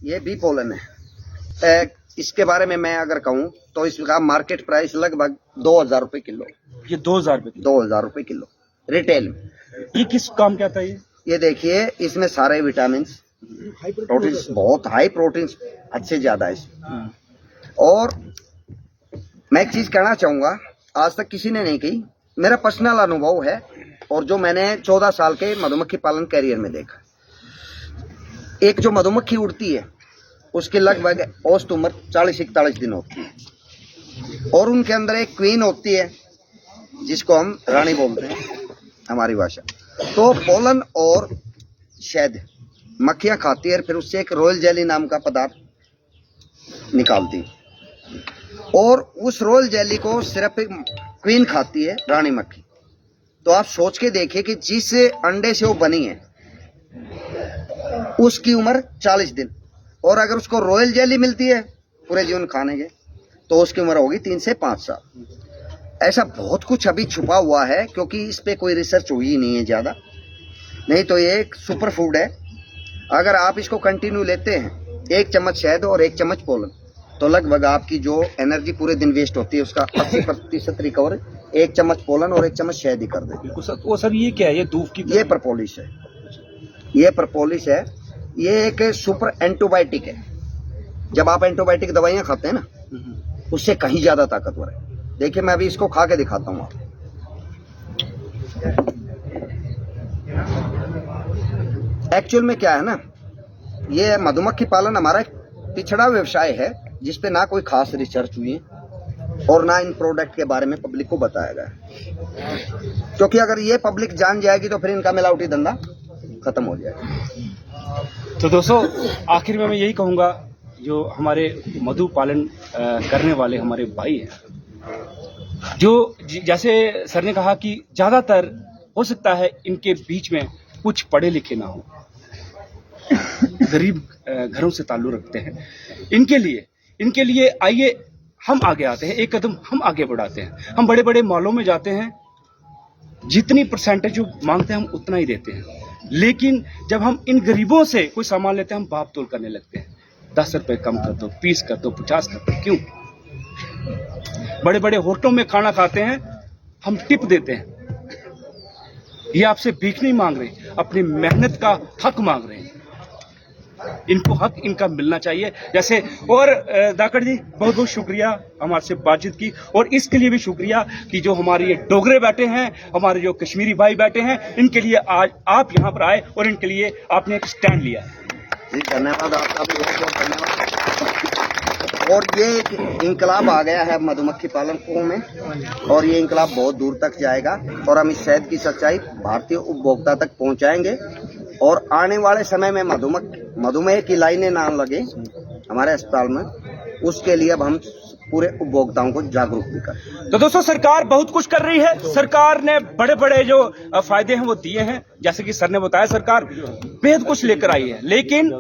ये bee pollen है। इसके बारे में मैं अगर कहूँ तो इसका मार्केट प्राइस लगभग 2000 रुपये किलो। ये 2000 रुपये 2000 रुपये किलो रिटेल में। ये किस काम क्या था ये देखिए, इसमें सारे विटामिन, प्रोटीन, बहुत हाई प्रोटीन हद से ज्यादा है इसमें। और मैं एक चीज कहना चाहूंगा, आज तक किसी ने नहीं कही, मेरा पर्सनल अनुभव है और जो मैंने 14 साल के मधुमक्खी पालन कैरियर में देखा। एक जो मधुमक्खी उड़ती है उसकी लगभग औसत उम्र 40-41 दिन होती है और उनके अंदर एक क्वीन होती है जिसको हम रानी बोलते हैं हमारी भाषा। तो पोलन और शहद मक्खियां खाती है, फिर उससे एक रॉयल जेली नाम का पदार्थ निकालती है और उस रॉयल जेली को सिर्फ क्वीन खाती है, रानी मक्खी। तो आप सोच के देखिए कि जिस अंडे से वो बनी है उसकी उम्र 40 दिन, और अगर उसको रॉयल जेली मिलती है पूरे जीवन खाने के तो उसकी उम्र होगी 3 से 5 साल। ऐसा बहुत कुछ अभी छुपा हुआ है क्योंकि इस पे कोई रिसर्च हुई ही नहीं है ज़्यादा। नहीं तो ये एक सुपर फूड है। अगर आप इसको कंटिन्यू लेते हैं, 1 चम्मच शहद और 1 चम्मच पोलन, तो लगभग आपकी जो एनर्जी पूरे दिन वेस्ट होती है उसका 80% रिकवर 1 चम्मच पोलन और 1 चम्मच शहद ही कर देगी। वो सर ये क्या है? ये धूप की ये प्रपोलिस है। ये प्रपोलिस है। ये एक सुपर एंटीबायोटिक है। जब आप एंटीबायोटिक दवाइयाँ खाते हैं ना, उससे कहीं ज्यादा ताकतवर है। देखिए, मैं अभी इसको खा के दिखाता हूँ। एक्चुअल में क्या है ना, ये मधुमक्खी पालन हमारा एक पिछड़ा व्यवसाय है जिसपे ना कोई खास रिसर्च हुई है और ना इन प्रोडक्ट के बारे में पब्लिक को बताया गया है। क्योंकि अगर ये पब्लिक जान जाएगी तो फिर इनका मिलावटी धंधा खत्म हो जाएगा। तो दोस्तों, आखिर में मैं यही कहूँगा, जो हमारे मधु पालन करने वाले हमारे भाई हैं, जो जैसे सर ने कहा कि ज़्यादातर हो सकता है इनके बीच में कुछ पढ़े लिखे ना हो, गरीब घरों से ताल्लुक़ रखते हैं। इनके लिए आइए हम आगे आते हैं, एक कदम हम आगे बढ़ाते हैं। हम बड़े बड़े मॉलों में जाते हैं, जितनी परसेंटेज जो मांगते हैं हम उतना ही देते हैं, लेकिन जब हम इन गरीबों से कोई सामान लेते हैं हम बाप तोल करने लगते हैं। 10 रुपए कम कर दो, 20 कर दो, 50 कर दो। क्यों? बड़े बड़े होटलों में खाना खाते हैं, हम टिप देते हैं। ये आपसे भीख नहीं मांग रहे, अपनी मेहनत का हक मांग रहे हैं। इनको हक इनका मिलना चाहिए। जैसे और दाकड़ जी, बहुत बहुत शुक्रिया हमारे से बातचीत की, और इसके लिए भी शुक्रिया कि जो हमारे ये डोगरे बैठे हैं, हमारे जो कश्मीरी भाई बैठे हैं, इनके लिए आज आप यहाँ पर आए और इनके लिए आपने एक स्टैंड लिया। जी धन्यवाद, आपका भी बहुत बहुत धन्यवाद। और ये एक इंकलाब आ गया है मधुमक्खी पालकों में, और ये इंकलाब बहुत दूर तक जाएगा और हम इस शहद की सच्चाई भारतीय उपभोक्ता तक पहुंचाएंगे। और आने वाले समय में मधुमेह की लाइनें ना लगे हमारे अस्पताल में, उसके लिए अब हम पूरे उपभोक्ताओं को जागरूक भी करें। तो दोस्तों, सरकार बहुत कुछ कर रही है। सरकार ने बड़े बड़े जो फायदे हैं वो दिए हैं, जैसे कि सर ने बताया, सरकार बेहद कुछ लेकर आई है, लेकिन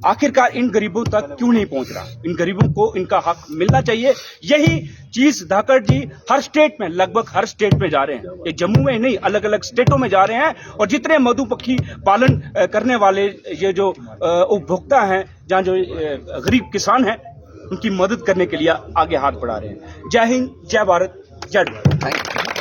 आखिरकार इन गरीबों तक क्यों नहीं पहुंच रहा? इन गरीबों को इनका हक मिलना चाहिए। यही चीज धाकड़ जी हर स्टेट में, लगभग हर स्टेट में जा रहे हैं। ये जम्मू में नहीं, अलग अलग स्टेटों में जा रहे हैं, और जितने मधुमक्खी पालन करने वाले ये जो उपभोक्ता हैं, जहाँ जो गरीब किसान हैं, उनकी मदद करने के लिए आगे हाथ बढ़ा रहे हैं। जय हिंद, जय भारत, जय भारत।